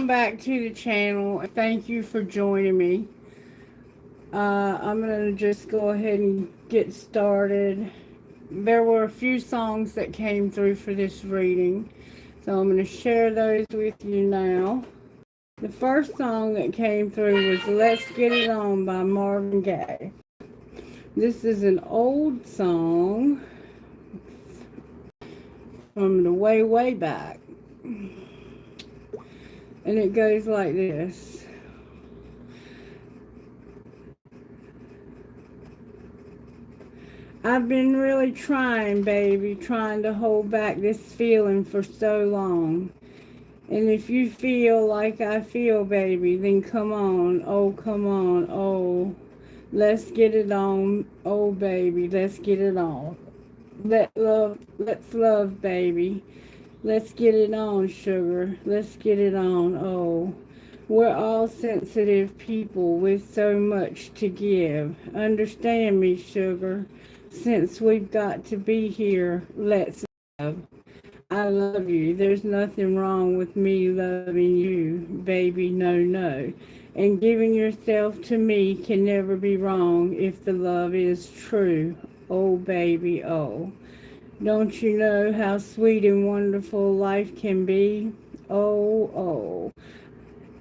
welcome back to the channel. Thank you for joining me. I'm going to just go ahead and get started. There were a few songs that came through for this reading, so I'm going to share those with you now. The first song that came through was Let's Get It On by Marvin Gaye. This is an old song from the way back. And it goes like this. I've been really trying, baby, trying to hold back this feeling for so long. And if you feel like I feel, baby, then come on, oh, let's get it on, oh, baby, let's get it on. Let's love, baby. Let's get it on, sugar. Let's get it on, oh. We're all sensitive people with so much to give. Understand me, sugar. Since we've got to be here, let's love. I love you. There's nothing wrong with me loving you, baby, no. And giving yourself to me can never be wrong if the love is true. Oh, baby, oh. Don't you know how sweet and wonderful life can be? Oh.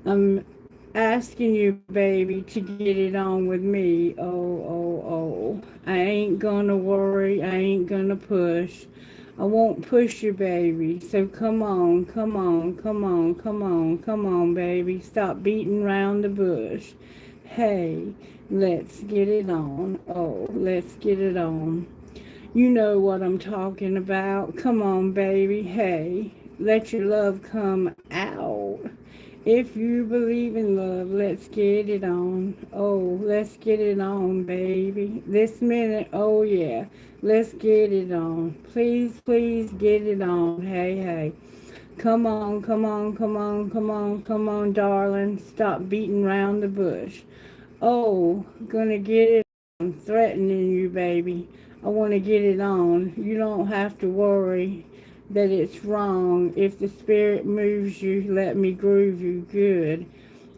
I'm asking you, baby, to get it on with me. Oh. I ain't gonna worry. I ain't gonna push. I won't push you, baby. So come on, baby. Stop beating round the bush. Hey, let's get it on. Oh, let's get it on. You know what I'm talking about. Come on, baby. Hey, let your love come out. If you believe in love, let's get it on. Oh, let's get it on, baby. This minute, oh yeah. Let's get it on. Please get it on. Hey. Come on, darling. Stop beating round the bush. Oh, gonna get it on. Threatening you, baby. I want to get it on. You don't have to worry that it's wrong. If the spirit moves you, let me groove you good.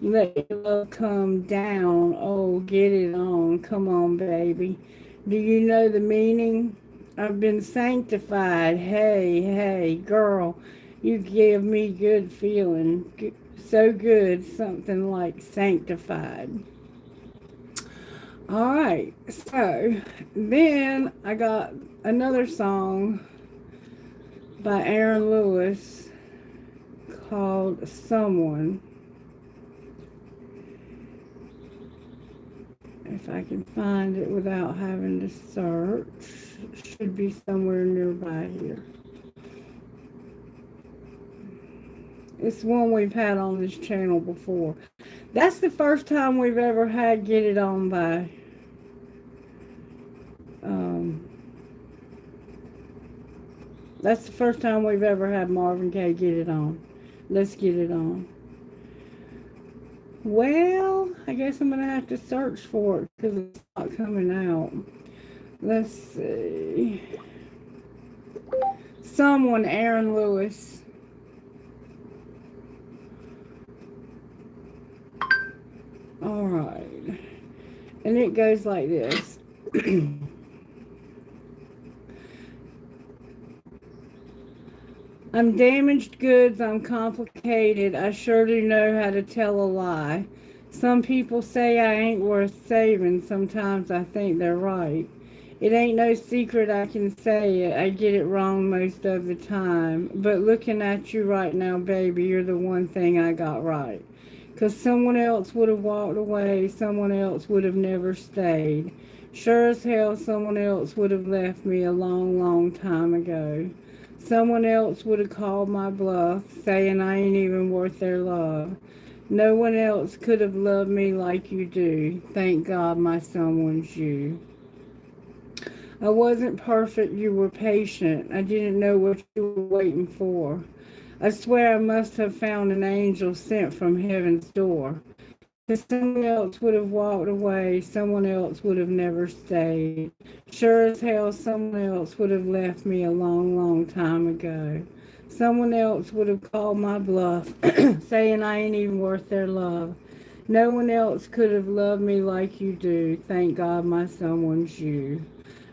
Let your love come down. Oh, get it on. Come on, baby. Do you know the meaning? I've been sanctified. Hey, girl. You give me good feeling. So good, something like sanctified. Alright, so then I got another song by Aaron Lewis called Someone. If I can find it without having to search, it should be somewhere nearby here. It's one we've had on this channel before. That's the first time we've ever had Get It On by that's the first time we've ever had Marvin Gaye Get It On. Let's get it on. Well, I guess I'm going to have to search for it because it's not coming out. Let's see. Someone, Aaron Lewis. Alright. And it goes like this. I'm damaged goods, I'm complicated, I sure do know how to tell a lie. Some people say I ain't worth saving, sometimes I think they're right. It ain't no secret I can say it, I get it wrong most of the time. But looking at you right now, baby, you're the one thing I got right. 'Cause someone else would have walked away, someone else would have never stayed. Sure as hell someone else would have left me a long time ago. Someone else would have called my bluff, saying I ain't even worth their love. No one else could have loved me like you do. Thank God my someone's you. I wasn't perfect, you were patient. I didn't know what you were waiting for. I swear I must have found an angel sent from heaven's door. Because someone else would have walked away, someone else would have never stayed. Sure as hell someone else would have left me a long time ago. Someone else would have called my bluff, saying I ain't even worth their love. No one else could have loved me like you do. Thank God my someone's you.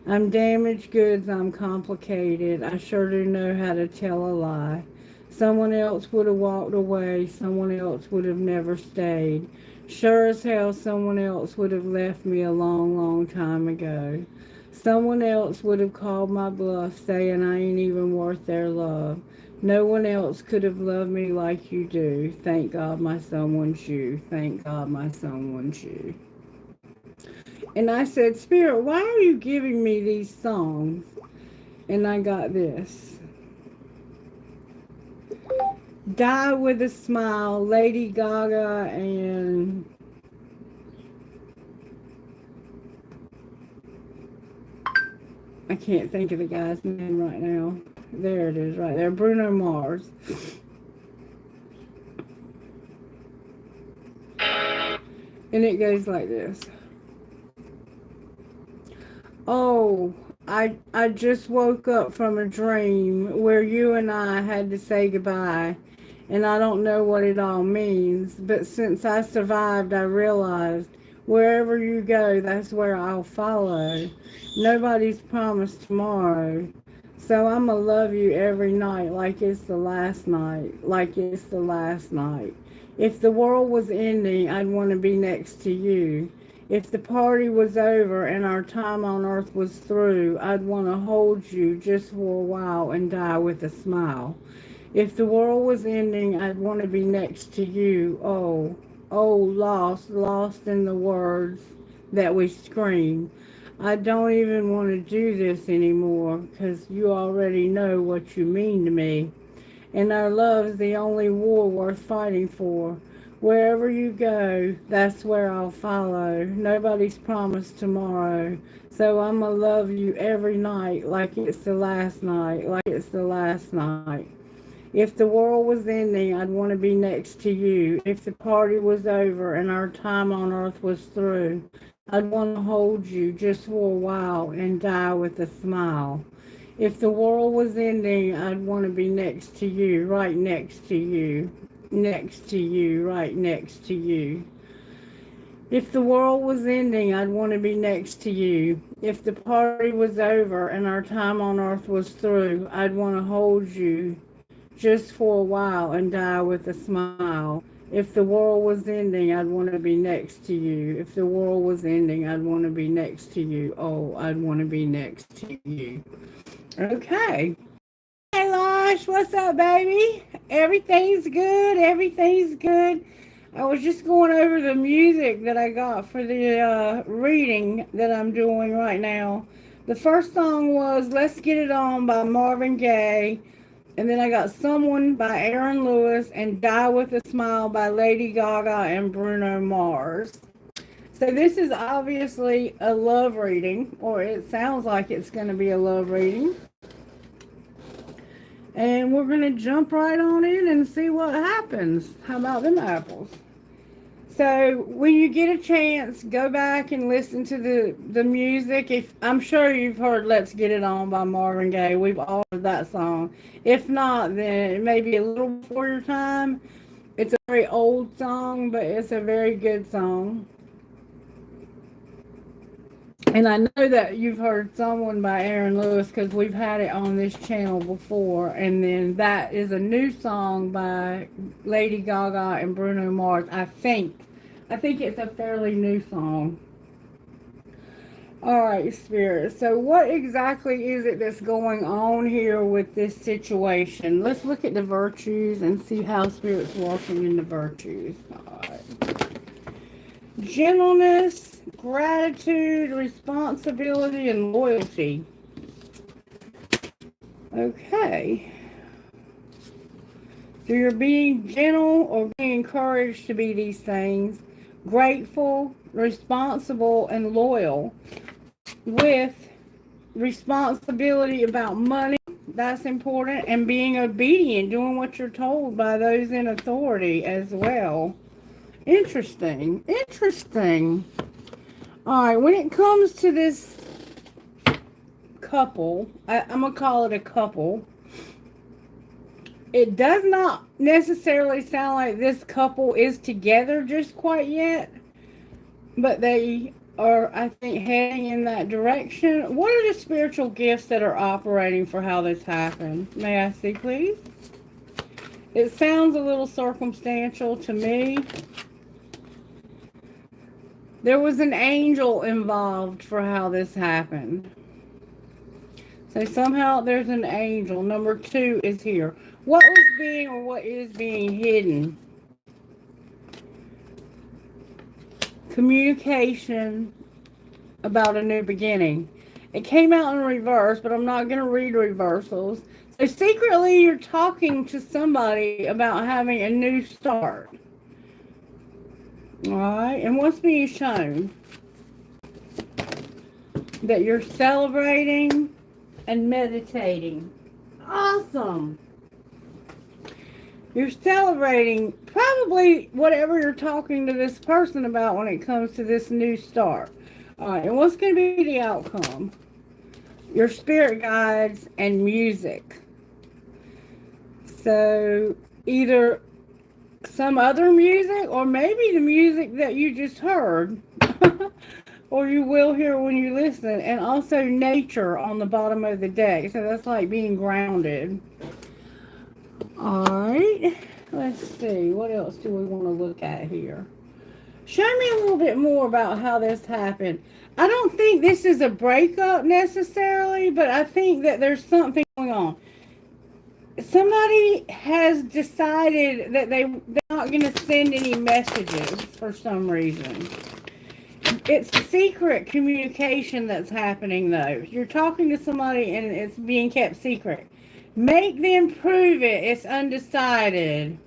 I'm damaged goods, I'm complicated. I sure do know how to tell a lie. Someone else would have walked away. Someone else would have never stayed. Sure as hell, someone else would have left me a long, long time ago. Someone else would have called my bluff, saying I ain't even worth their love. No one else could have loved me like you do. Thank God my someone's you. Thank God my someone's you. And I said, Spirit, why are you giving me these songs? And I got this. Die with a Smile, Lady Gaga, and I can't think of the guy's name right now. There it is right there. Bruno Mars. And it goes like this. Oh, I just woke up from a dream where you and I had to say goodbye. And I don't know what it all means. But since I survived, I realized wherever you go, that's where I'll follow. Nobody's promised tomorrow. So I'm going to love you every night like it's the last night. Like it's the last night. If the world was ending, I'd want to be next to you. If the party was over and our time on earth was through, I'd want to hold you just for a while and die with a smile. If the world was ending, I'd want to be next to you. Oh, oh, lost, lost in the words that we scream. I don't even want to do this anymore because you already know what you mean to me. And our love's the only war worth fighting for. Wherever you go, that's where I'll follow. Nobody's promised tomorrow. So I'm going to love you every night like it's the last night, like it's the last night. If the world was ending, I'd want to be next to you. If the party was over and our time on earth was through, I'd want to hold you just for a while and die with a smile. If the world was ending, I'd want to be next to you, right next to you, next to you, right next to you. If the world was ending, I'd want to be next to you. If the party was over and our time on earth was through, I'd want to hold you just for a while and die with a smile. If the world was ending, I'd want to be next to you. If the world was ending, I'd want to be next to you. Oh, I'd want to be next to you. Okay. Hey, Losh, what's up, baby? Everything's good. Everything's good. I was just going over the music that I got for the reading that I'm doing right now. The first song was Let's Get It On by Marvin Gaye. And then I got Someone by Aaron Lewis and Die With a Smile by Lady Gaga and Bruno Mars. So this is obviously a love reading, or it sounds like it's going to be a love reading. And we're going to jump right on in and see what happens. How about them apples? So when you get a chance, go back and listen to the music. If I'm sure you've heard Let's Get It On by Marvin Gaye. We've all heard that song. If not, then it may be a little before your time. It's a very old song, but it's a very good song. And I know that you've heard Someone by Aaron Lewis because we've had it on this channel before. And then that is a new song by Lady Gaga and Bruno Mars, I think. I think it's a fairly new song. Alright, Spirit. So what exactly is it that's going on here with this situation? Let's look at the virtues and see how Spirit's working in the virtues. Alright. Gentleness, gratitude, responsibility, and loyalty. Okay. So you're being gentle or being encouraged to be these things. Grateful, responsible, and loyal. With responsibility about money, that's important. And being obedient, doing what you're told by those in authority as well. Interesting. Interesting. Alright, when it comes to this couple, I'm going to call it a couple. It does not necessarily sound like this couple is together just quite yet, but they are, I think, heading in that direction. What are the spiritual gifts that are operating for how this happened? May I see, please? It sounds a little circumstantial to me. There was an angel involved for how this happened. So somehow there's an angel. Number 2 is here. What was being or what is being hidden? Communication about a new beginning. It came out in reverse, but I'm not going to read reversals. So secretly you're talking to somebody about having a new start. Alright, and what's being shown? That you're celebrating and meditating. Awesome. You're celebrating probably whatever you're talking to this person about when it comes to this new start. Alright, and what's going to be the outcome? Your spirit guides and music. So, either some other music or maybe the music that you just heard. Or you will hear when you listen. And also nature on the bottom of the deck. So that's like being grounded. Alright. Let's see. What else do we want to look at here? Show me a little bit more about how this happened. I don't think this is a breakup necessarily, but I think that there's something going on. Somebody has decided that they're not going to send any messages for some reason. It's secret communication that's happening, though. You're talking to somebody and it's being kept secret. Make them prove it. It's undecided.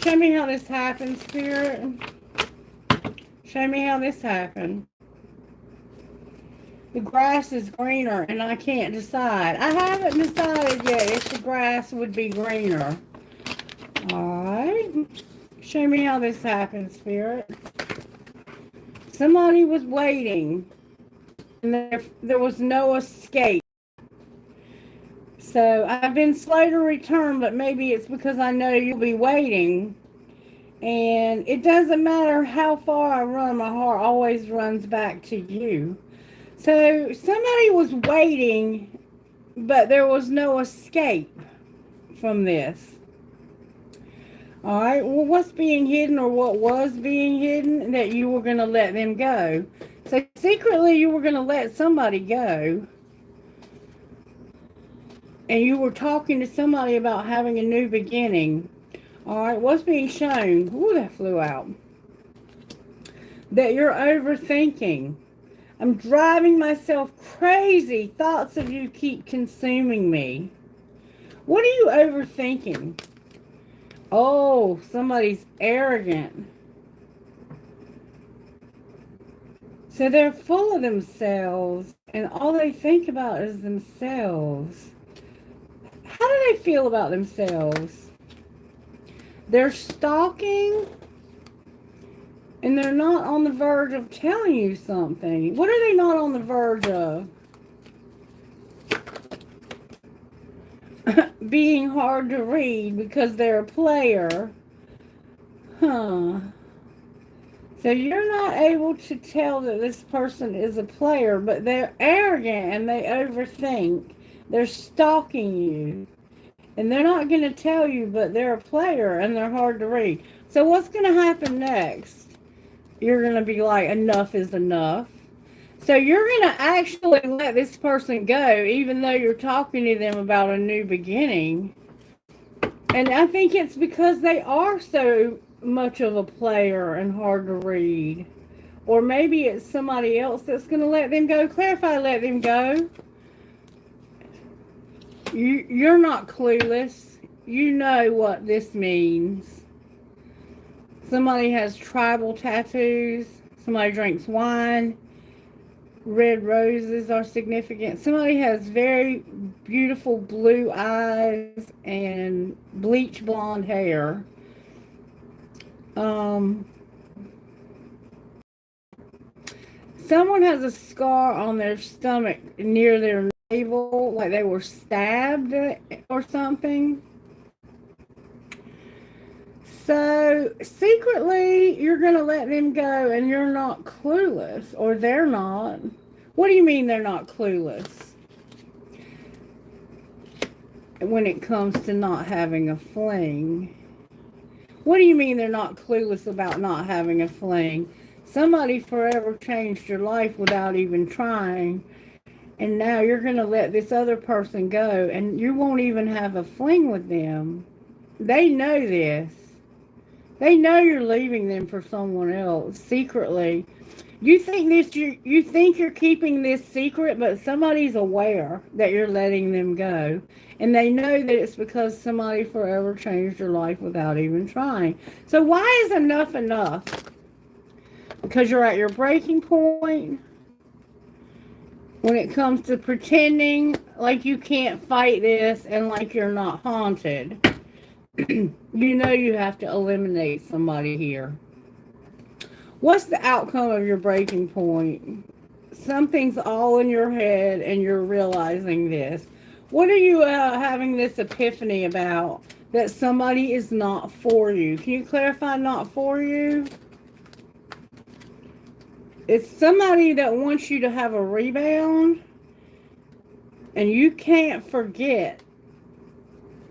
Show me how this happened, Spirit. Show me how this happened. The grass is greener and I can't decide. I haven't decided yet if the grass would be greener. Alright. Show me how this happened, Spirit. Somebody was waiting. And there was no escape. So I've been slow to return, but maybe it's because I know you'll be waiting. And it doesn't matter how far I run, my heart always runs back to you. So somebody was waiting, but there was no escape from this. Alright, well, what's being hidden or what was being hidden? That you were going to let them go. So secretly you were going to let somebody go. And you were talking to somebody about having a new beginning. Alright, what's being shown? Ooh, that flew out. That you're overthinking. I'm driving myself crazy. Thoughts of you keep consuming me. What are you overthinking? Oh, somebody's arrogant. So they're full of themselves, and all they think about is themselves. How do they feel about themselves? They're stalking, and they're not on the verge of telling you something. What are they not on the verge of? Being hard to read because they're a player. Huh. So you're not able to tell that this person is a player, but they're arrogant and they overthink. They're stalking you. And they're not going to tell you, but they're a player and they're hard to read. So what's going to happen next? You're going to be like, enough is enough. So you're going to actually let this person go, even though you're talking to them about a new beginning. And I think it's because they are so much of a player and hard to read. Or maybe it's somebody else that's going to let them go. Clarify, let them go. You're not clueless. You know what this means. Somebody has tribal tattoos. Somebody drinks wine. Red roses are significant. Somebody has very beautiful blue eyes and bleach blonde hair. Someone has a scar on their stomach near their navel, like they were stabbed or something. So secretly, you're going to let them go and you're not clueless, or they're not. What do you mean they're not clueless? When it comes to not having a fling. What do you mean they're not clueless about not having a fling? Somebody forever changed your life without even trying, and now you're going to let this other person go, and you won't even have a fling with them. They know this. They know you're leaving them for someone else secretly. You think you're keeping this secret, but somebody's aware that you're letting them go. And they know that it's because somebody forever changed your life without even trying. So why is enough enough? Because you're at your breaking point. When it comes to pretending like you can't fight this and like you're not haunted. You know you have to eliminate somebody here. What's the outcome of your breaking point? Something's all in your head and you're realizing this. What are you having this epiphany about? That somebody is not for you. Can you clarify not for you? It's somebody that wants you to have a rebound and you can't forget.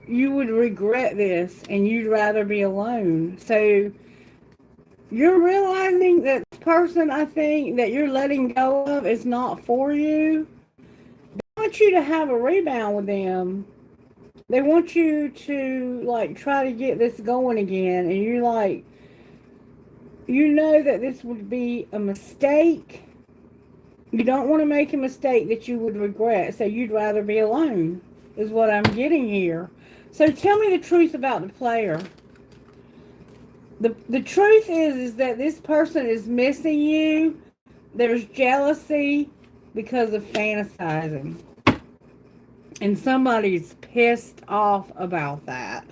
You would regret this and you'd rather be alone. So you're realizing that the person, I think, that you're letting go of is not for you. They want you to have a rebound with them. They want you to, like, try to get this going again. And you're like, you know that this would be a mistake. You don't want to make a mistake that you would regret. So you'd rather be alone, is what I'm getting here. So tell me the truth about the player. The truth is that this person is missing you. There's jealousy because of fantasizing. And somebody's pissed off about that.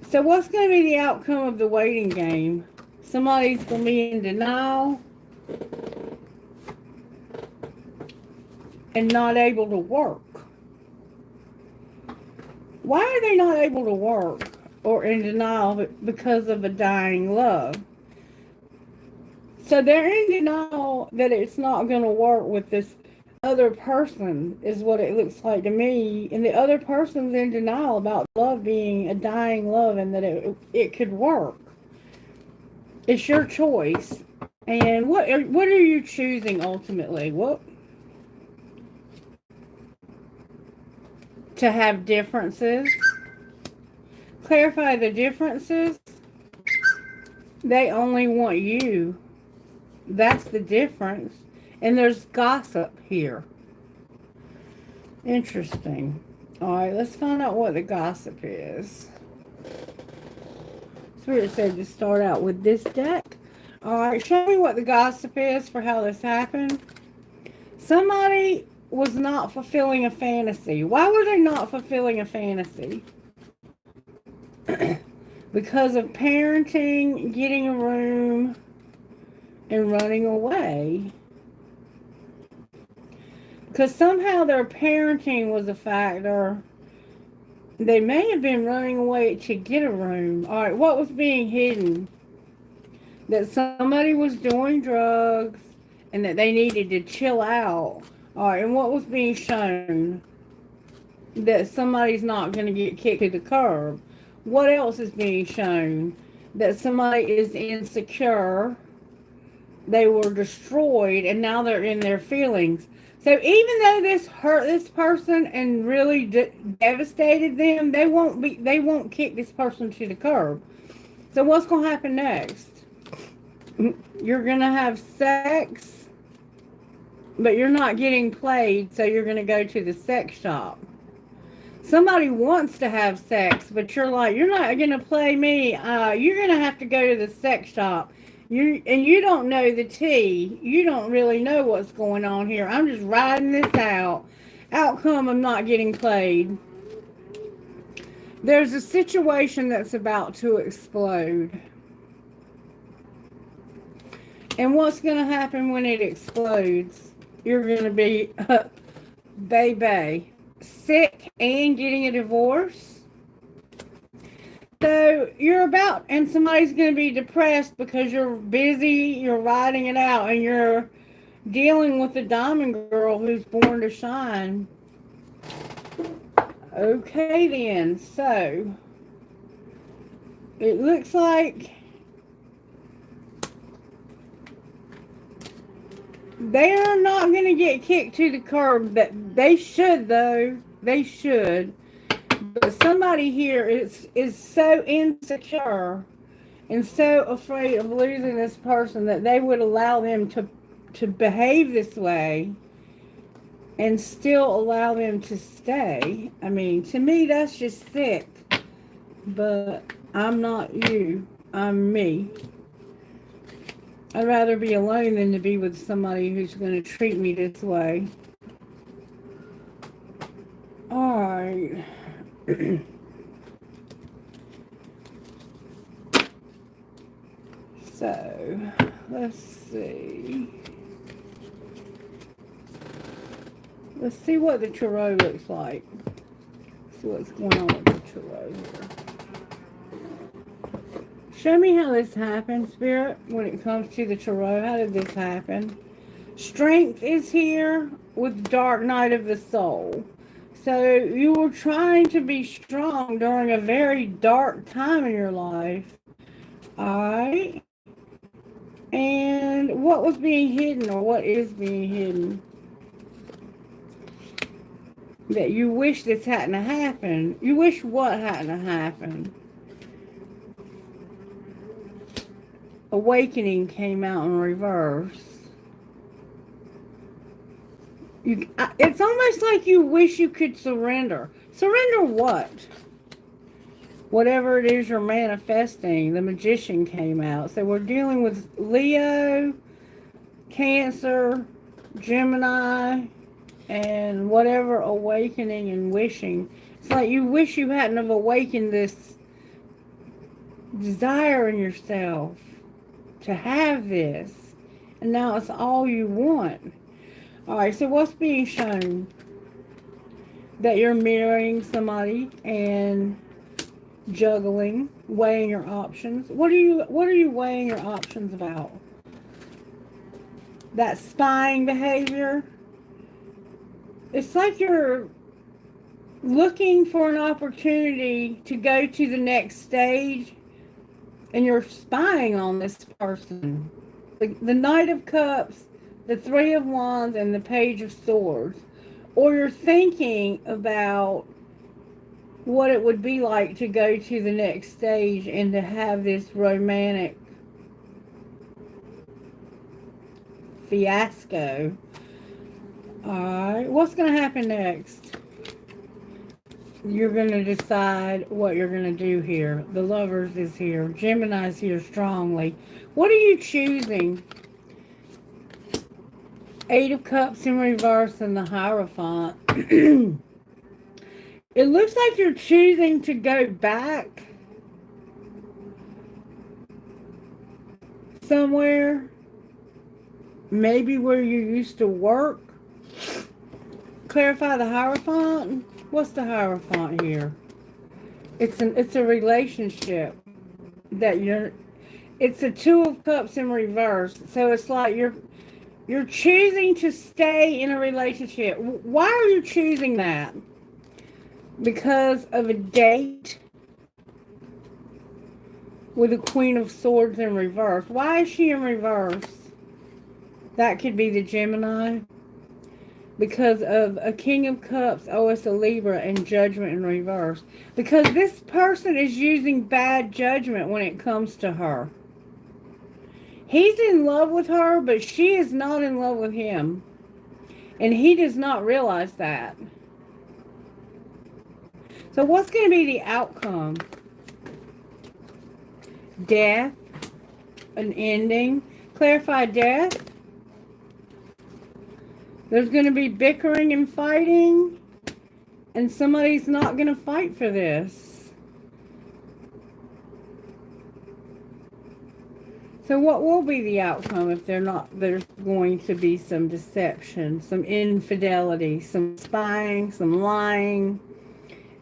So what's going to be the outcome of the waiting game? Somebody's going to be in denial and not able to work. Why are they not able to work? Or in denial because of a dying love. So they're in denial that it's not going to work with this other person, is what it looks like to me. And the other person's in denial about love being a dying love and that it could work. It's your choice. And what are you choosing ultimately? What? To have differences. Clarify the differences. They only want you. That's the difference. And there's gossip here. Interesting. Alright, let's find out what the gossip is. Spirit said to start out with this deck. Alright, show me what the gossip is for how this happened. Somebody was not fulfilling a fantasy. Why were they not fulfilling a fantasy? Because of parenting, getting a room, and running away. Because somehow their parenting was a factor. They may have been running away to get a room. Alright, what was being hidden? That somebody was doing drugs and that they needed to chill out. Alright, and what was being shown? That somebody's not going to get kicked to the curb. What else is being shown? That somebody is insecure. They were destroyed and now they're in their feelings. So even though this hurt this person and really devastated them, they won't kick this person to the curb. So what's going to happen next? You're going to have sex, but you're not getting played, so you're going to go to the sex shop. Somebody wants to have sex, but you're like, you're not going to play me. You're going to have to go to the sex shop. You don't know the tea. You don't really know what's going on here. I'm just riding this out. Outcome, I'm not getting played. There's a situation that's about to explode. And what's going to happen when it explodes? you're going to be baby, sick and getting a divorce. So you're about, and somebody's going to be depressed because you're busy, you're writing it out, and you're dealing with the diamond girl who's born to shine. Okay then, so it looks like they're not going to get kicked to the curb. That they should, though. They should. But somebody here is so insecure and so afraid of losing this person that they would allow them to behave this way and still allow them to stay. I mean, to me, that's just thick. But I'm not you. I'm me. I'd rather be alone than to be with somebody who's going to treat me this way. Alright. So, let's see. Let's see what the tarot looks like. See what's going on with the tarot here. Show me how this happened, Spirit, when it comes to the tarot. How did this happen? Strength is here with Dark Night of the Soul. So you were trying to be strong during a very dark time in your life. Alright. And what was being hidden, or what is being hidden? That you wish this hadn't happened. You wish what hadn't happened? Awakening came out in reverse. It's almost like you wish you could surrender. Surrender what? Whatever it is you're manifesting. The Magician came out. So we're dealing with Leo, Cancer, Gemini, and whatever awakening and wishing. It's like you wish you hadn't have awakened this desire in yourself to have this. And now it's all you want. Alright, so what's being shown? That you're mirroring somebody and juggling, weighing your options. What are you weighing your options about? That spying behavior. It's like you're looking for an opportunity to go to the next stage and you're spying on this person. The Knight of Cups, the Three of Wands, and the Page of Swords. Or you're thinking about what it would be like to go to the next stage and to have this romantic fiasco. Alright, what's going to happen next? You're going to decide what you're going to do here. The Lovers is here. Gemini's here strongly. What are you choosing? Eight of Cups in reverse and the Hierophant. It looks like you're choosing to go back somewhere. Maybe where you used to work. Clarify the Hierophant. What's the Hierophant here? It's a relationship that it's a Two of Cups in reverse. So it's like you're choosing to stay in a relationship. Why are you choosing that? Because of a date with the Queen of Swords in reverse. Why is she in reverse? That could be the Gemini. Because of a King of Cups, it's a Libra, and Judgment in reverse. Because this person is using bad judgment when it comes to her. He's in love with her, but she is not in love with him. And he does not realize that. So what's going to be the outcome? Death. An ending. Clarify death. There's going to be bickering and fighting. And somebody's not going to fight for this. So what will be the outcome if there's going to be some deception, some infidelity, some spying, some lying,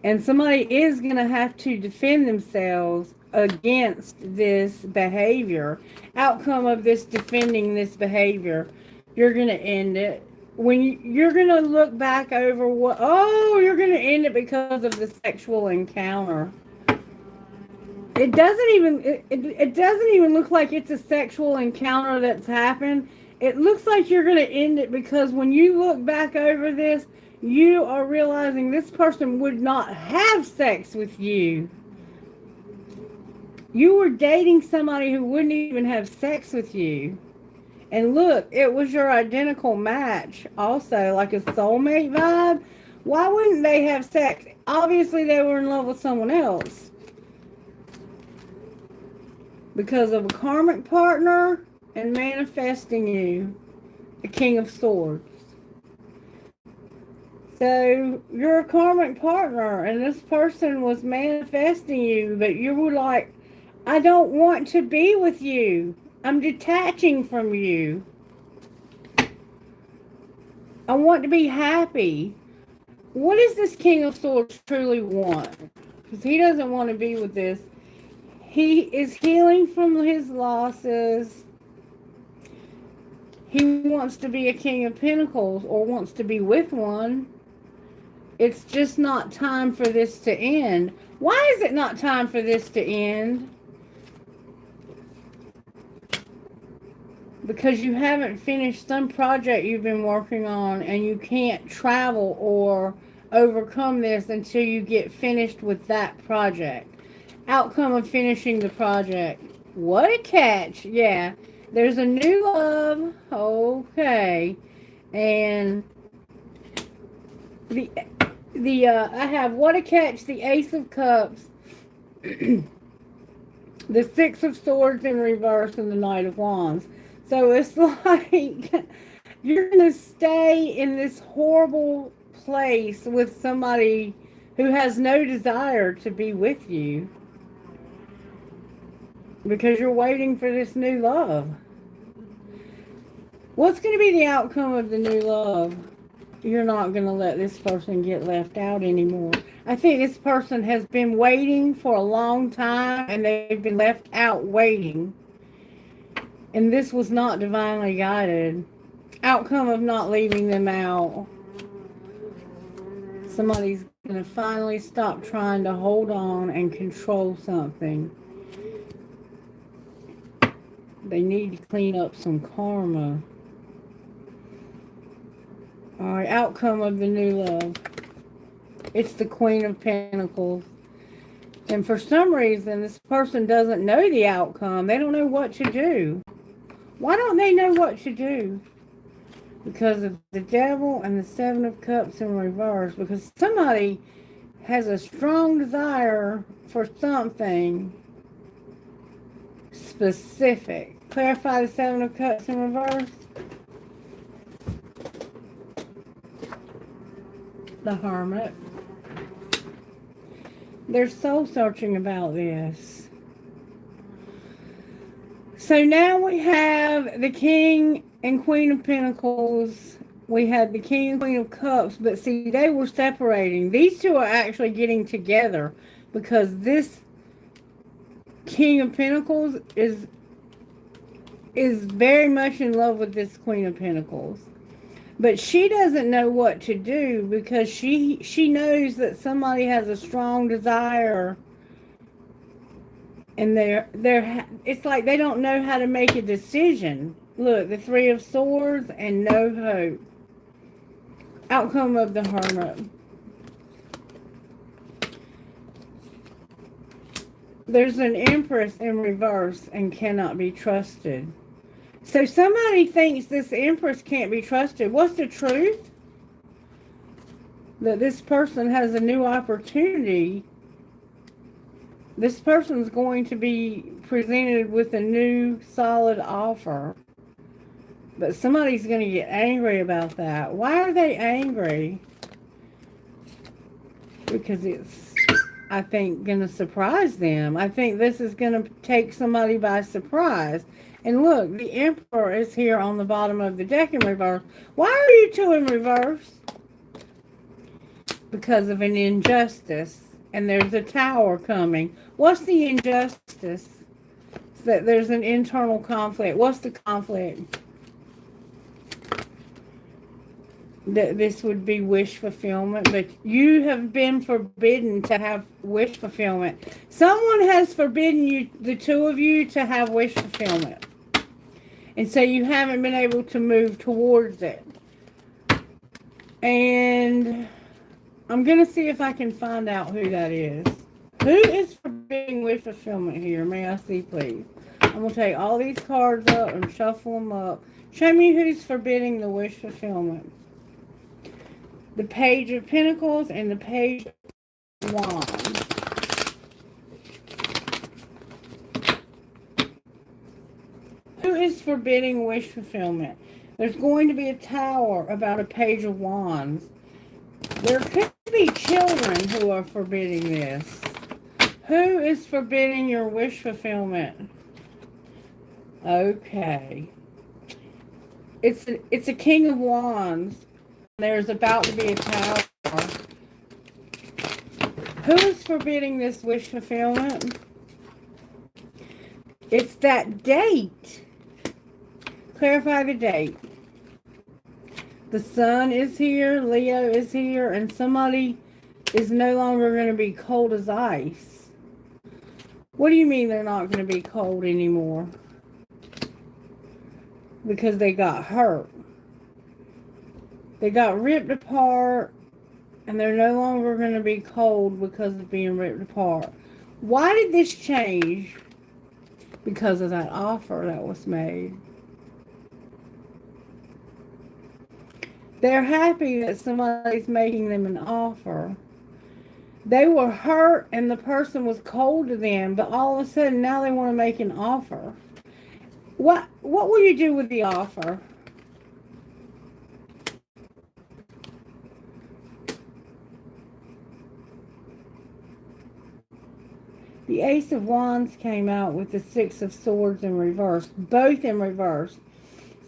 and somebody is going to have to defend themselves against this behavior. Outcome of this defending this behavior, you're going to end it. You're going to look back over you're going to end it because of the sexual encounter. It doesn't even look like it's a sexual encounter that's happened. It looks like you're going to end it because when you look back over this, you are realizing this person would not have sex with you. You were dating somebody who wouldn't even have sex with you. And look, it was your identical match also, like a soulmate vibe. Why wouldn't they have sex? Obviously, they were in love with someone else. Because of a karmic partner and manifesting you, the King of Swords. So you're a karmic partner and this person was manifesting you, but you were like, I don't want to be with you. I'm detaching from you. I want to be happy. What does this King of Swords truly want? Because he doesn't want to be with this. He is healing from his losses. He wants to be a King of Pentacles or wants to be with one. It's just not time for this to end. Why is it not time for this to end? Because you haven't finished some project you've been working on and you can't travel or overcome this until you get finished with that project. Outcome of finishing the project. What a catch. Yeah. There's a new love. Okay. And I have what a catch, the Ace of Cups, the Six of Swords in reverse, and the Knight of Wands. So it's like you're going to stay in this horrible place with somebody who has no desire to be with you. Because you're waiting for this new love. What's going to be the outcome of the new love? You're not going to let this person get left out anymore. I think this person has been waiting for a long time and they've been left out waiting. And this was not divinely guided. Outcome of not leaving them out. Somebody's going to finally stop trying to hold on and control something. They need to clean up some karma. Alright, outcome of the new love. It's the Queen of Pentacles. And for some reason, this person doesn't know the outcome. They don't know what to do. Why don't they know what to do? Because of the Devil and the Seven of Cups in reverse. Because somebody has a strong desire for something specific. Clarify the Seven of Cups in reverse. The Hermit. They're soul searching about this. So now we have the King and Queen of Pentacles. We had the King and Queen of Cups. But see, they were separating. These two are actually getting together. Because this King of Pentacles is very much in love with this Queen of Pentacles. But she doesn't know what to do because she knows that somebody has a strong desire. And it's like they don't know how to make a decision. Look, the Three of Swords and no hope. Outcome of the Hermit. There's an Empress in reverse and cannot be trusted. So somebody thinks this Empress can't be trusted. What's the truth? That this person has a new opportunity. This person's going to be presented with a new solid offer. But somebody's going to get angry about that. Why are they angry? Because it's I think, going to surprise them. I think this is going to take somebody by surprise. And look, the Emperor is here on the bottom of the deck in reverse. Why are you two in reverse? Because of an injustice. And there's a Tower coming. What's the injustice? It's that there's an internal conflict. What's the conflict? That this would be wish fulfillment, but you have been forbidden to have wish fulfillment. Someone has forbidden you, the two of you, to have wish fulfillment. And so you haven't been able to move towards it. And I'm going to see if I can find out who that is. Who is forbidding wish fulfillment here? May I see, please? I'm going to take all these cards up and shuffle them up. Show me who's forbidding the wish fulfillment. The Page of Pentacles and the Page of Wands. Who is forbidding wish fulfillment? There's going to be a Tower about a Page of Wands. There could be children who are forbidding this. Who is forbidding your wish fulfillment? Okay. It's a King of Wands. There's about to be a Tower. Who is forbidding this wish fulfillment? It's that date. Clarify the date. The Sun is here, Leo is here, and somebody is no longer going to be cold as ice. What do you mean they're not going to be cold anymore? Because they got hurt. They got ripped apart, and they're no longer going to be cold because of being ripped apart. Why did this change? Because of that offer that was made. They're happy that somebody's making them an offer. They were hurt and the person was cold to them, but all of a sudden now they want to make an offer. What will you do with the offer? The Ace of Wands came out with the Six of Swords in reverse, both in reverse.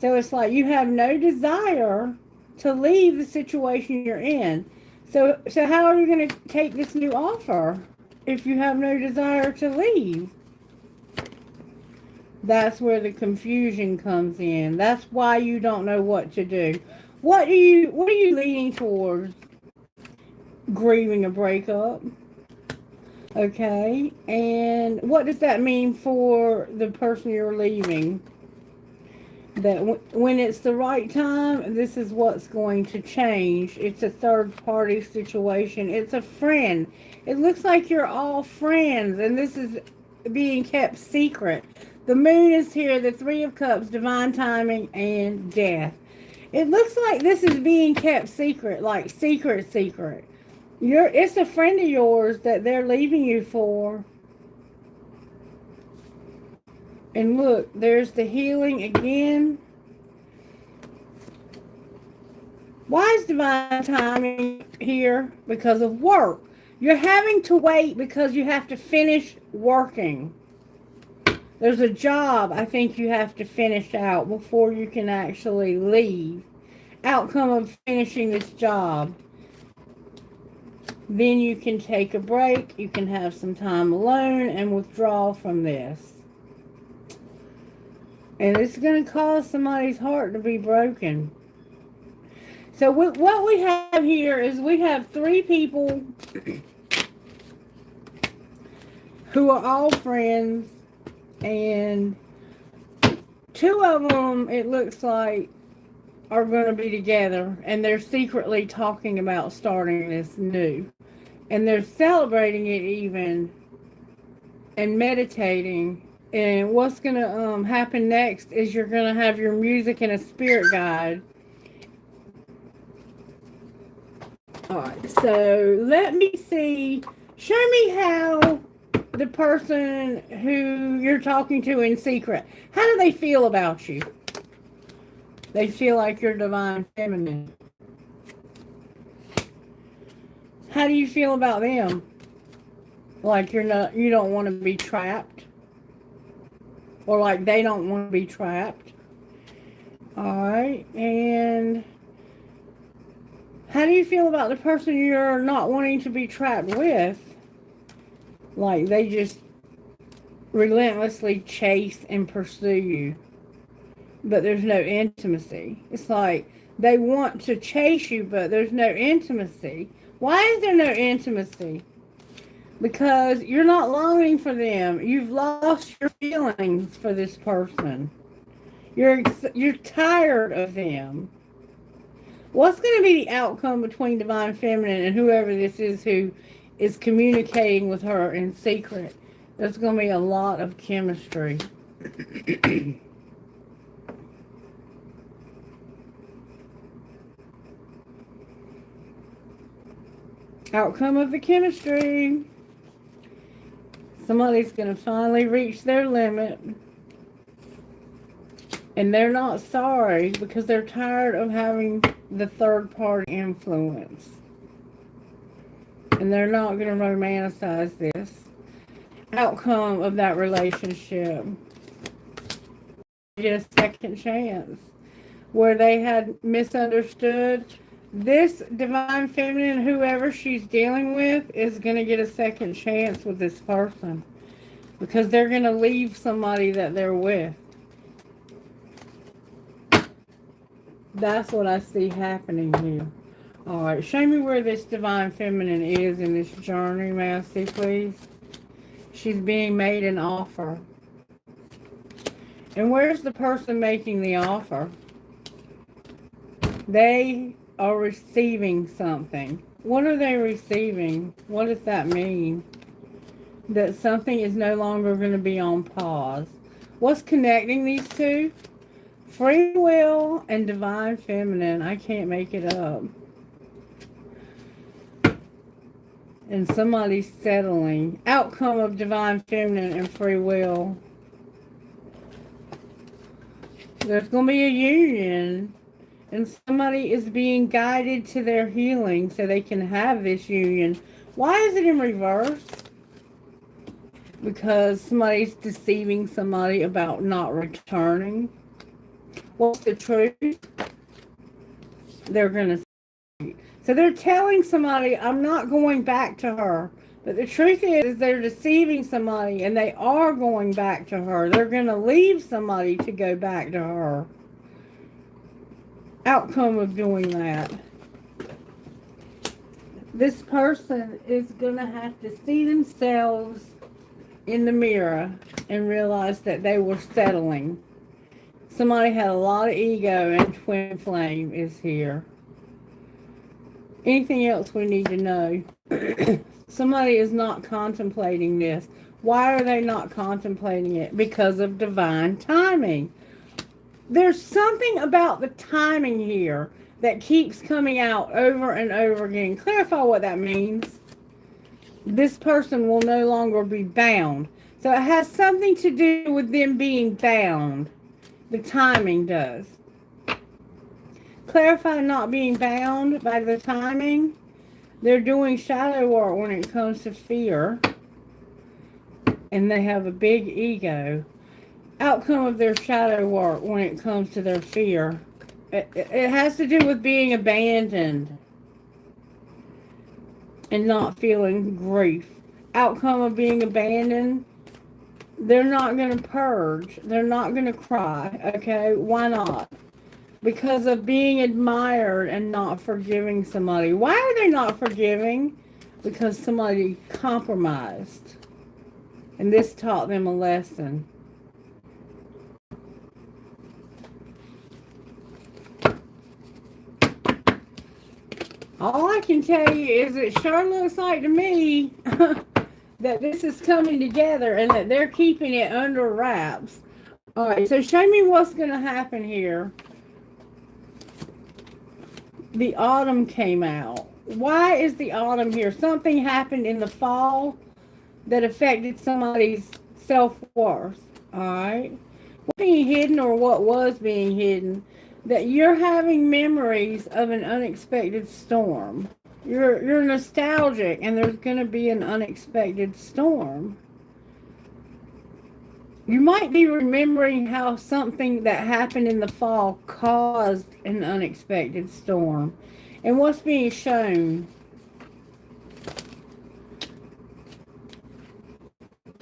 So it's like you have no desire to leave the situation you're in. So how are you going to take this new offer if you have no desire to leave? That's where the confusion comes in. That's why you don't know what to do. What are you leaning towards? Grieving a breakup. Okay, and what does that mean for the person you're leaving? That when it's the right time, this is what's going to change. It's a third party situation. It's a friend. It looks like you're all friends, and this is being kept secret. The Moon is here, the Three of Cups, divine timing, and death. It looks like this is being kept secret, like secret. It's a friend of yours that they're leaving you for. And look, there's the healing again. Why is divine timing here? Because of work. You're having to wait because you have to finish working. There's a job I think you have to finish out before you can actually leave. Outcome of finishing this job. Then you can take a break, you can have some time alone and withdraw from this. And it's going to cause somebody's heart to be broken. So what we have here is we have three people who are all friends, and two of them, it looks like, are going to be together, and they're secretly talking about starting this new. And they're celebrating it even, and meditating. And what's going to happen next is you're going to have your music and a spirit guide. Alright, so let me see. Show me how the person who you're talking to in secret, how do they feel about you? They feel like you're divine feminine. How do you feel about them? Like you don't want to be trapped. Or like they don't want to be trapped. Alright, and how do you feel about the person you're not wanting to be trapped with? Like they just relentlessly chase and pursue you, but there's no intimacy. It's like they want to chase you, but there's no intimacy. Why is there no intimacy? Because you're not longing for them. You've lost your feelings for this person. You're tired of them. What's going to be the outcome between Divine Feminine and whoever this is who is communicating with her in secret? There's going to be a lot of chemistry. Outcome of the chemistry. Somebody's going to finally reach their limit. And they're not sorry because they're tired of having the third party influence. And they're not going to romanticize this. Outcome of that relationship. Get a second chance. Where they had misunderstood. This Divine Feminine, whoever she's dealing with, is going to get a second chance with this person. Because they're going to leave somebody that they're with. That's what I see happening here. Alright, show me where this Divine Feminine is in this journey, may I see, please? She's being made an offer. And where's the person making the offer? They are receiving something. What are they receiving? What does that mean? That something is no longer going to be on pause. What's connecting these two? Free will and Divine Feminine. I can't make it up. And somebody's settling. Outcome of Divine Feminine and free will. There's going to be a union. And somebody is being guided to their healing so they can have this union. Why is it in reverse? Because somebody's deceiving somebody about not returning. What's the truth? They're going to say. So they're telling somebody, I'm not going back to her. But the truth is they're deceiving somebody and they are going back to her. They're going to leave somebody to go back to her. Outcome of doing that. This person is going to have to see themselves in the mirror and realize that they were settling. Somebody had a lot of ego and twin flame is here. Anything else we need to know? Somebody is not contemplating this. Why are they not contemplating it? Because of divine timing. There's something about the timing here that keeps coming out over and over again. Clarify what that means. This person will no longer be bound. So it has something to do with them being bound. The timing does. Clarify not being bound by the timing. They're doing shadow work when it comes to fear. And they have a big ego. Outcome of their shadow work when it comes to their fear. It has to do with being abandoned. And not feeling grief. Outcome of being abandoned. They're not going to purge. They're not going to cry. Okay? Why not? Because of being admired and not forgiving somebody. Why are they not forgiving? Because somebody compromised. And this taught them a lesson. All I can tell you is it sure looks like to me that this is coming together and that they're keeping it under wraps. All right, so show me what's going to happen here. The autumn came out. Why is the autumn here? Something happened in the fall that affected somebody's self-worth. All right. What's being hidden or what was being hidden? That you're having memories of an unexpected storm. You're nostalgic, and there's going to be an unexpected storm. You might be remembering how something that happened in the fall caused an unexpected storm. And what's being shown?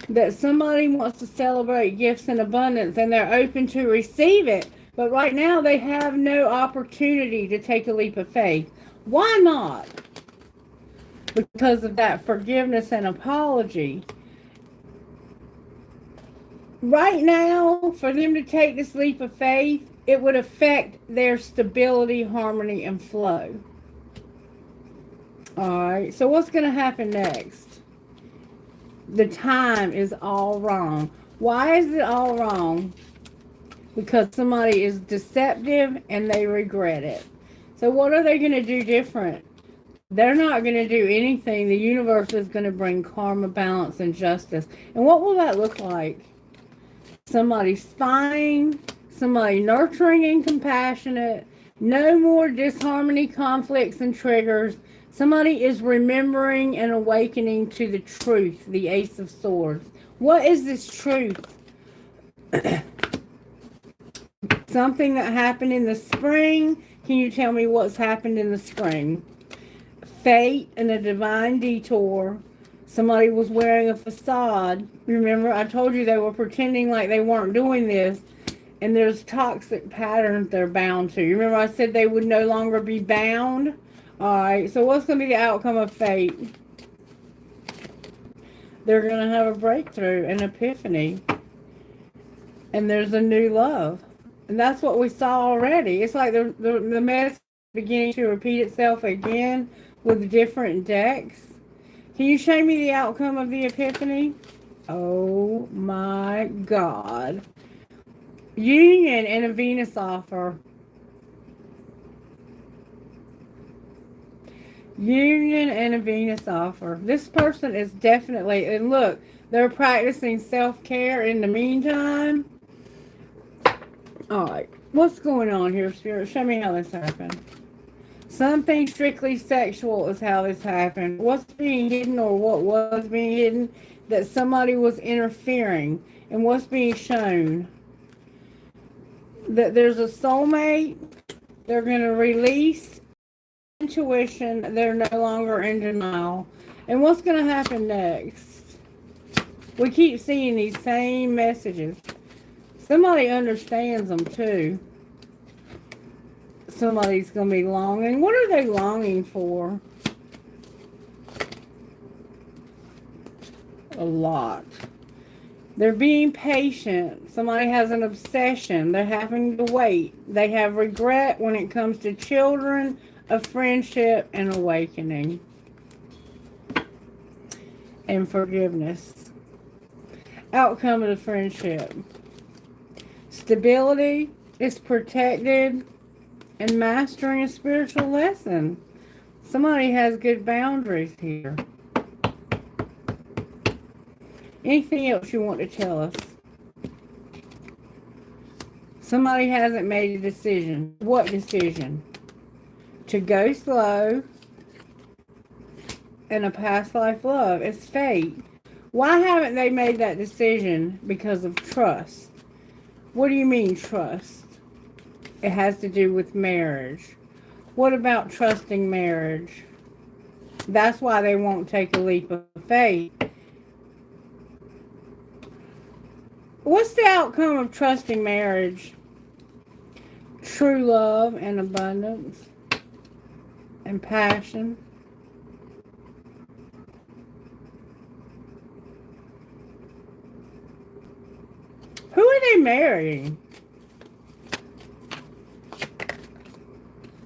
That somebody wants to celebrate gifts in abundance, and they're open to receive it. But right now they have no opportunity to take a leap of faith. Why not? Because of that forgiveness and apology. Right now, for them to take this leap of faith, it would affect their stability, harmony, and flow. Alright, so what's going to happen next? The time is all wrong. Why is it all wrong? Because somebody is deceptive and they regret it. So what are they going to do different? They're not going to do anything. The universe is going to bring karma, balance, and justice. And what will that look like? Somebody spying, somebody nurturing and compassionate, no more disharmony, conflicts, and triggers. Somebody is remembering and awakening to the truth, the Ace of Swords. What is this truth? Something that happened in the spring. Can you tell me what's happened in the spring? Fate and a divine detour. Somebody was wearing a facade. Remember, I told you they were pretending like they weren't doing this. And there's toxic patterns they're bound to. You remember I said they would no longer be bound? Alright, so what's going to be the outcome of fate? They're going to have a breakthrough, an epiphany. And there's a new love. And that's what we saw already. It's like the mess beginning to repeat itself again with different decks. Can you show me the outcome of the epiphany? Oh my God. Union and a Venus offer. Union and a Venus offer. This person is definitely, and look, they're practicing self-care in the meantime. Alright, what's going on here, Spirit? Show me how this happened. Something strictly sexual is how this happened. What's being hidden, or what was being hidden? That somebody was interfering. And what's being shown? That there's a soulmate. They're going to release intuition. They're no longer in denial. And what's going to happen next? We keep seeing these same messages. Somebody understands them too. Somebody's going to be longing. What are they longing for? A lot. They're being patient. Somebody has an obsession. They're having to wait. They have regret when it comes to children, a friendship, and awakening. And forgiveness. Outcome of the friendship. Stability is protected and mastering a spiritual lesson. Somebody has good boundaries here. Anything else you want to tell us? Somebody hasn't made a decision. What decision? To go slow and a past life love. It's fate. Why haven't they made that decision? Because of trust. What do you mean trust? It has to do with marriage. What about trusting marriage? That's why they won't take a leap of faith. What's the outcome of trusting marriage? True love and abundance and passion. Who are they marrying?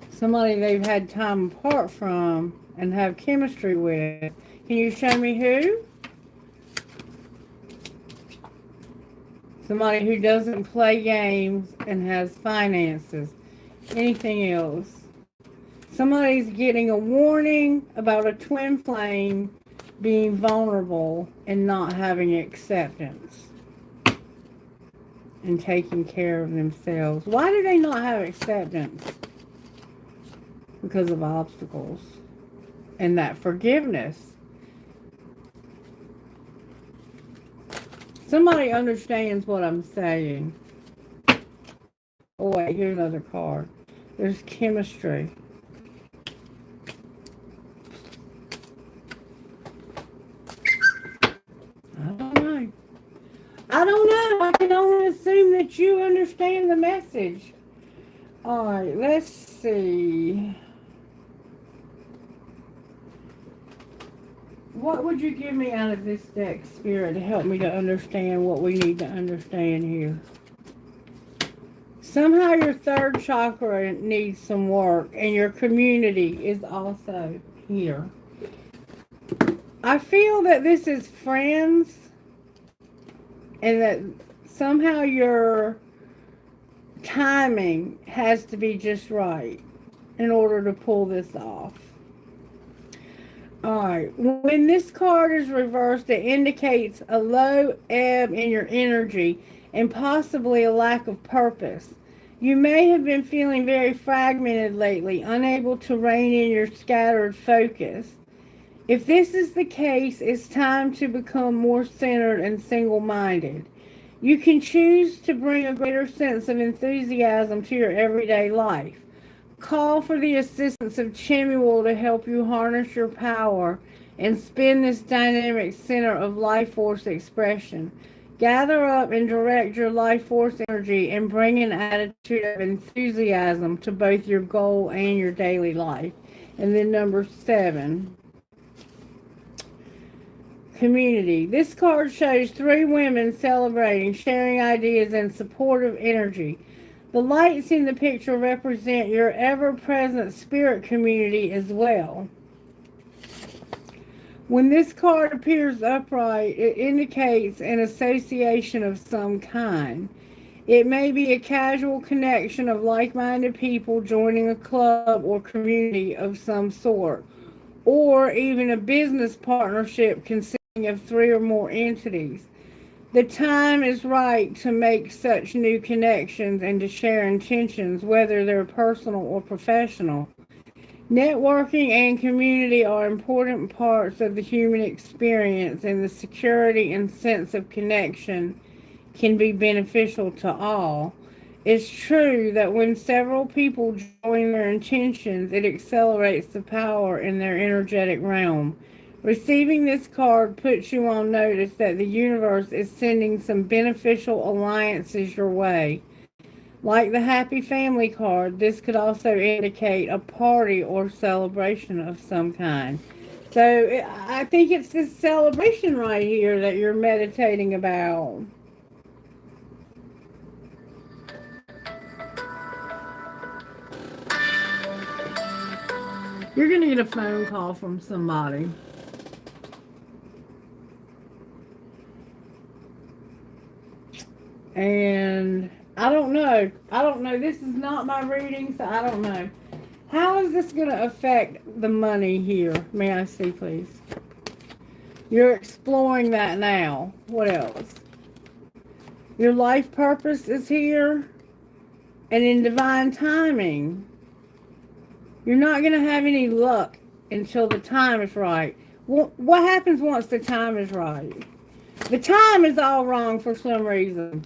Somebody they've had time apart from and have chemistry with. Can you show me who? Somebody who doesn't play games and has finances. Anything else? Somebody's getting a warning about a twin flame being vulnerable and not having acceptance and taking care of themselves. Why do they not have acceptance? Because of obstacles. and that forgiveness. Somebody understands what I'm saying. Oh wait, here's another card. There's chemistry. I don't know. I don't know. I can only assume that you understand the message. Alright, let's see. What would you give me out of this deck, Spirit, to help me to understand what we need to understand here? Somehow your third chakra needs some work, and your community is also here. I feel that this is friends, and that somehow your timing has to be just right in order to pull this off. Alright, when this card is reversed, it indicates a low ebb in your energy and possibly a lack of purpose. You may have been feeling very fragmented lately, unable to rein in your scattered focus. If this is the case, it's time to become more centered and single-minded. You can choose to bring a greater sense of enthusiasm to your everyday life. Call for the assistance of Chimuel to help you harness your power and spin this dynamic center of life force expression. Gather up and direct your life force energy and bring an attitude of enthusiasm to both your goal and your daily life. And then number 7. Community. This card shows 3 women celebrating, sharing ideas, and supportive energy. The lights in the picture represent your ever-present spirit community as well. When this card appears upright, it indicates an association of some kind. It may be a casual connection of like-minded people joining a club or community of some sort, or even a business partnership consisting of 3 or more entities. The time is right to make such new connections and to share intentions, whether they're personal or professional. Networking and community are important parts of the human experience, and the security and sense of connection can be beneficial to all. It's true that when several people join their intentions, it accelerates the power in their energetic realm. Receiving this card puts you on notice that the universe is sending some beneficial alliances your way. Like the Happy Family card, this could also indicate a party or celebration of some kind. So I think it's this celebration right here that you're meditating about. You're going to get a phone call from somebody. And I don't know. This is not my reading, so I don't know. How is this going to affect the money here? May I see, please? You're exploring that now. What else? Your life purpose is here. And in divine timing, you're not going to have any luck until the time is right. What happens once the time is right? The time is all wrong for some reason.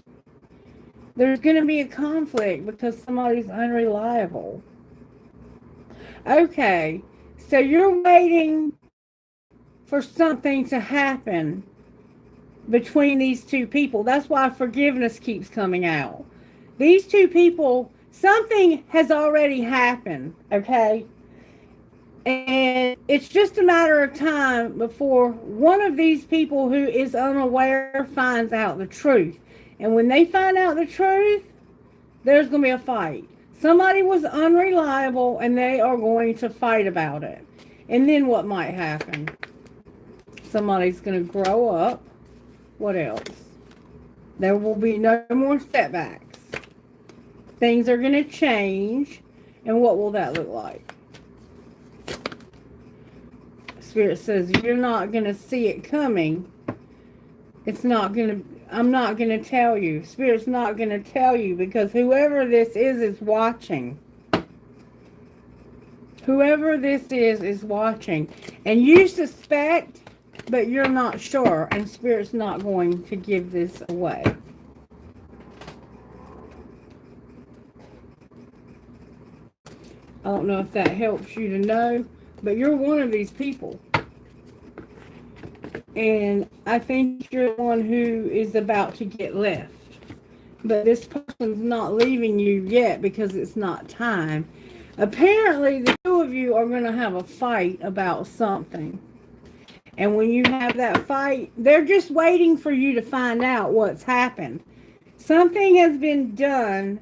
There's going to be a conflict because somebody's unreliable. Okay, so you're waiting for something to happen between these 2 people. That's why forgiveness keeps coming out. These 2 people, something has already happened, okay? And it's just a matter of time before one of these people who is unaware finds out the truth. And when they find out the truth, there's going to be a fight. Somebody was unreliable and they are going to fight about it. And then what might happen? Somebody's going to grow up. What else? There will be no more setbacks. Things are going to change. And what will that look like? Spirit says you're not going to see it coming. It's not going to... I'm not going to tell you. Spirit's not going to tell you because whoever this is watching. Whoever this is watching. And you suspect, but you're not sure. And Spirit's not going to give this away. I don't know if that helps you to know, but you're one of these people. And I think you're the one who is about to get left. But this person's not leaving you yet because it's not time. Apparently, the two of you are going to have a fight about something. And when you have that fight, they're just waiting for you to find out what's happened. Something has been done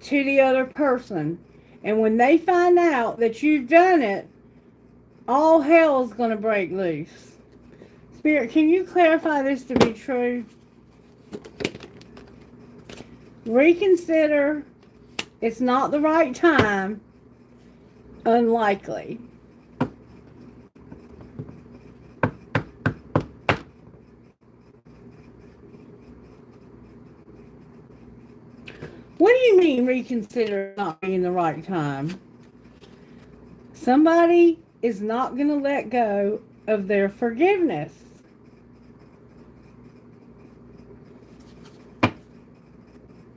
to the other person. And when they find out that you've done it, all hell's going to break loose. Spirit, can you clarify this to be true? Reconsider. It's not the right time. Unlikely. What do you mean reconsider not being the right time? Somebody is not going to let go of their forgiveness.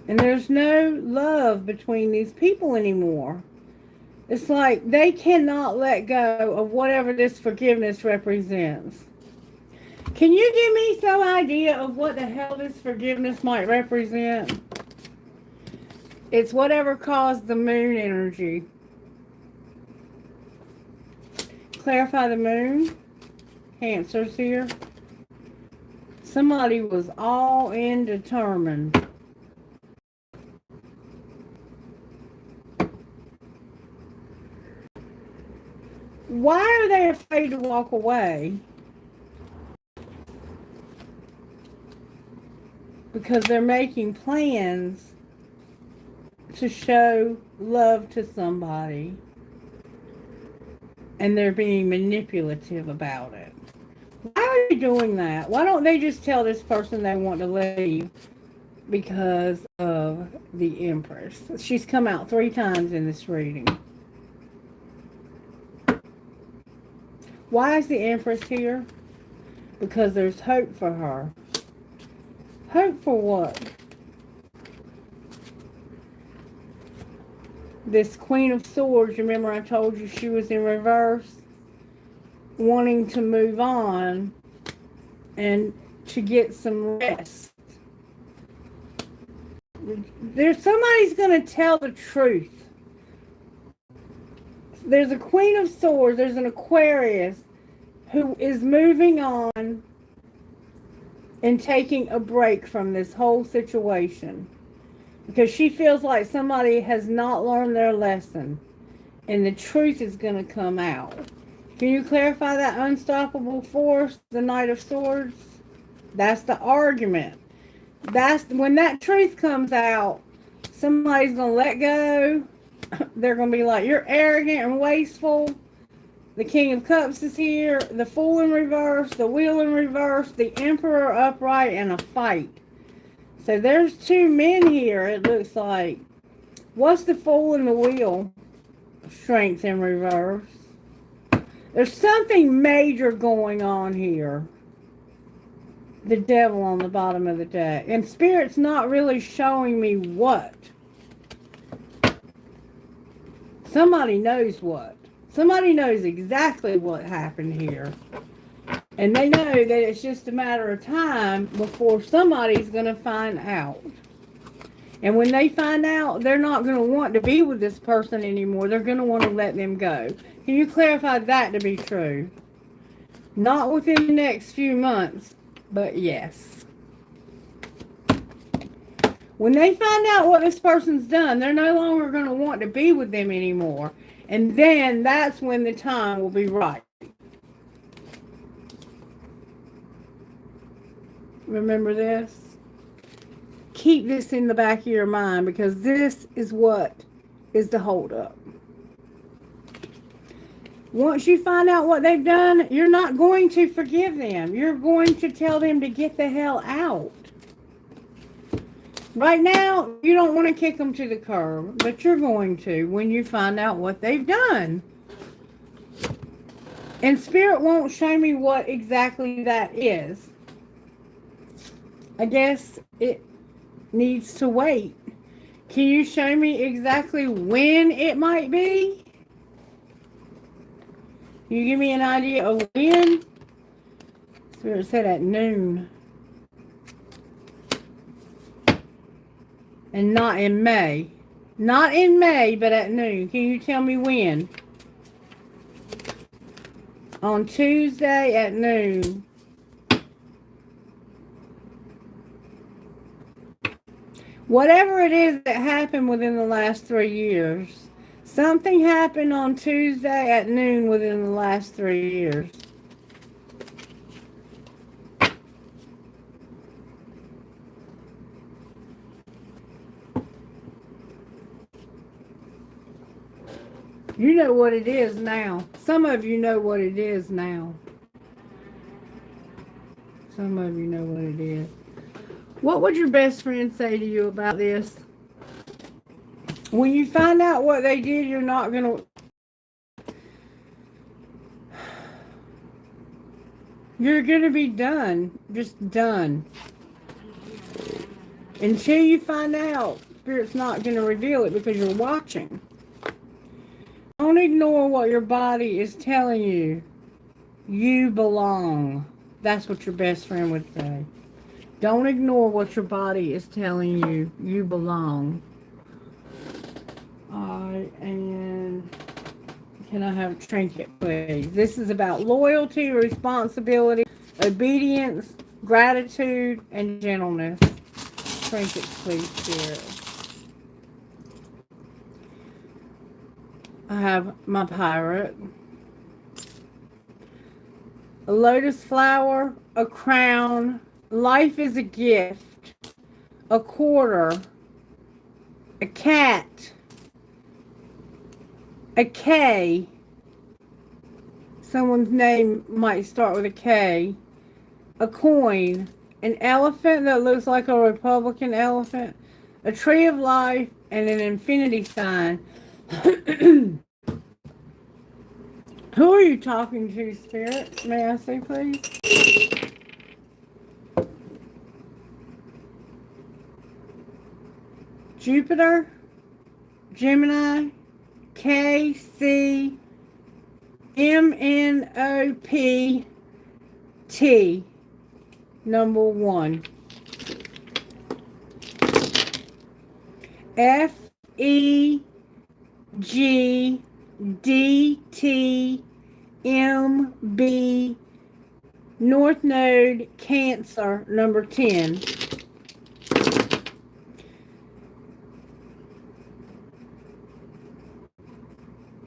And there's no love between these people anymore. It's like they cannot let go of whatever this forgiveness represents. Can you give me some idea of what the hell this forgiveness might represent? It's whatever caused the moon energy. Clarify the moon. Cancers here. Somebody was all in determined. Why are they afraid to walk away? Because they're making plans to show love to somebody. And they're being manipulative about it. Why are they doing that? Why don't they just tell this person they want to leave because of the Empress? She's come out 3 times in this reading. Why is the Empress here? Because there's hope for her. Hope for what? This Queen of Swords, remember I told you she was in reverse? Wanting to move on and to get some rest. Somebody's going to tell the truth. There's a Queen of Swords, there's an Aquarius who is moving on and taking a break from this whole situation because she feels like somebody has not learned their lesson and the truth is going to come out. Can you clarify that unstoppable force, the Knight of Swords? That's the argument. That's when that truth comes out, somebody's going to let go. They're going to be like, you're arrogant and wasteful. The King of Cups is here. The Fool in reverse. The Wheel in reverse. The Emperor upright. And a fight. So there's 2 men here, it looks like. What's the Fool in the Wheel? Strength in reverse. There's something major going on here. The Devil on the bottom of the deck. And Spirit's not really showing me what. Somebody knows what. Somebody knows exactly what happened here. And they know that it's just a matter of time before somebody's going to find out. And when they find out, they're not going to want to be with this person anymore. They're going to want to let them go. Can you clarify that to be true? Not within the next few months, but yes. When they find out what this person's done, they're no longer going to want to be with them anymore. And then that's when the time will be right. Remember this? Keep this in the back of your mind because this is what is the holdup. Once you find out what they've done, you're not going to forgive them. You're going to tell them to get the hell out. Right now, you don't want to kick them to the curb, but you're going to when you find out what they've done. And Spirit won't show me what exactly that is. I guess it needs to wait. Can you show me exactly when it might be? Can you give me an idea of when? Spirit said at noon. And not in May. Not in May, but at noon. Can you tell me when? On Tuesday at noon. Whatever it is that happened within the last 3 years. Something happened on Tuesday at noon within the last 3 years. You know what it is now. Some of you know what it is now. Some of you know what it is. What would your best friend say to you about this? When you find out what they did, you're not going to... You're going to be done. Just done. Until you find out, Spirit's not going to reveal it because you're watching. Don't ignore what your body is telling you. You belong. That's what your best friend would say. Don't ignore what your body is telling you. You belong. Alright, and can I have a trinket, please? This is about loyalty, responsibility, obedience, gratitude, and gentleness. Trinkets, please, Spirit. I have my pirate. A lotus flower, a crown. Life is a gift. A quarter. A cat. A K. Someone's name might start with a K. A coin. An elephant that looks like a Republican elephant. A tree of life and an infinity sign. Who are you talking to, Spirit? May I say, please? Jupiter, Gemini, K, C, M, N, O, P, T, number 1. F, E, G, D, T, M, B, North Node, Cancer, number 10.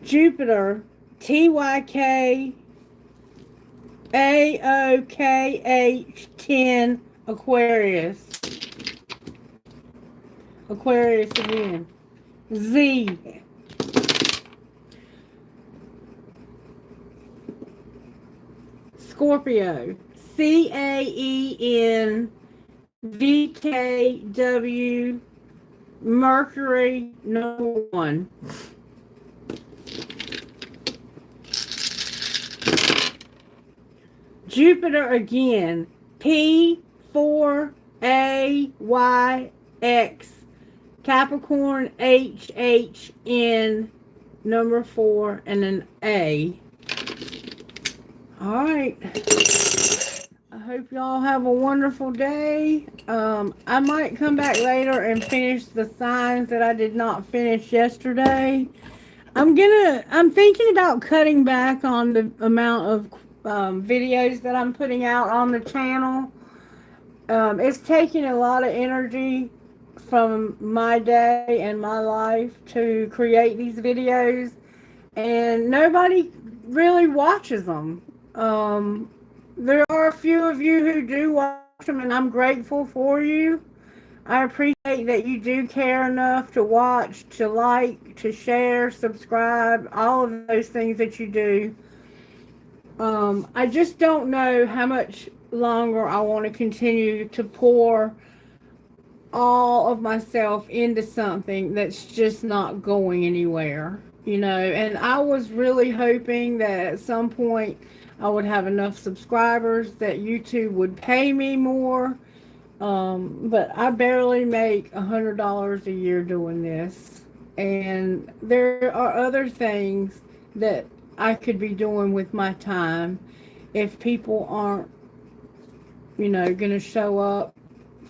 Jupiter, TYK, AOKH, 10, Aquarius. Aquarius again. Z. Scorpio, CAEN, VKW, Mercury, number 1. Jupiter again, P4AYX, Capricorn, HHN, number 4, and an A. Alright. I hope y'all have a wonderful day. I might come back later and finish the signs that I did not finish yesterday. I'm thinking about cutting back on the amount of videos that I'm putting out on the channel. It's taking a lot of energy from my day and my life to create these videos, and nobody really watches them. There are a few of you who do watch them, and I'm grateful for you. I appreciate that you do care enough to watch, to like, to share, subscribe, all of those things that you do. I just don't know how much longer I want to continue to pour all of myself into something that's just not going anywhere. you know, and I was really hoping that at some point I would have enough subscribers that YouTube would pay me more. But I barely make $100 a year doing this. And there are other things that I could be doing with my time if people aren't, you know, going to show up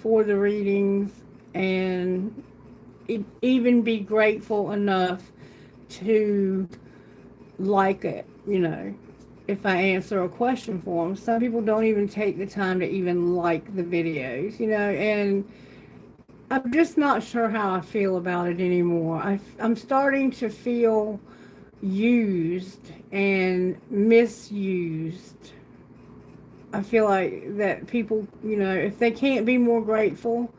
for the readings and even be grateful enough to like it, you know, if I answer a question for them. Some people don't even take the time to even like the videos, you know, and I'm just not sure how I feel about it anymore. I'm starting to feel used and misused. I feel like that people, you know, if they can't be more grateful,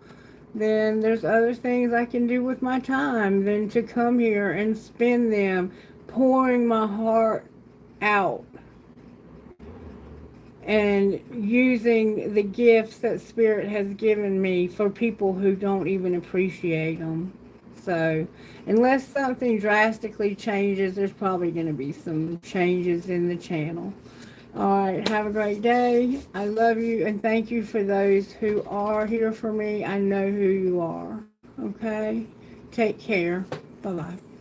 then there's other things I can do with my time than to come here and spend them pouring my heart out and using the gifts that Spirit has given me for people who don't even appreciate them. So, unless something drastically changes, there's probably going to be some changes in the channel. All right, have a great day. I love you, and thank you for those who are here for me. I know who you are. Okay? Take care. Bye-bye.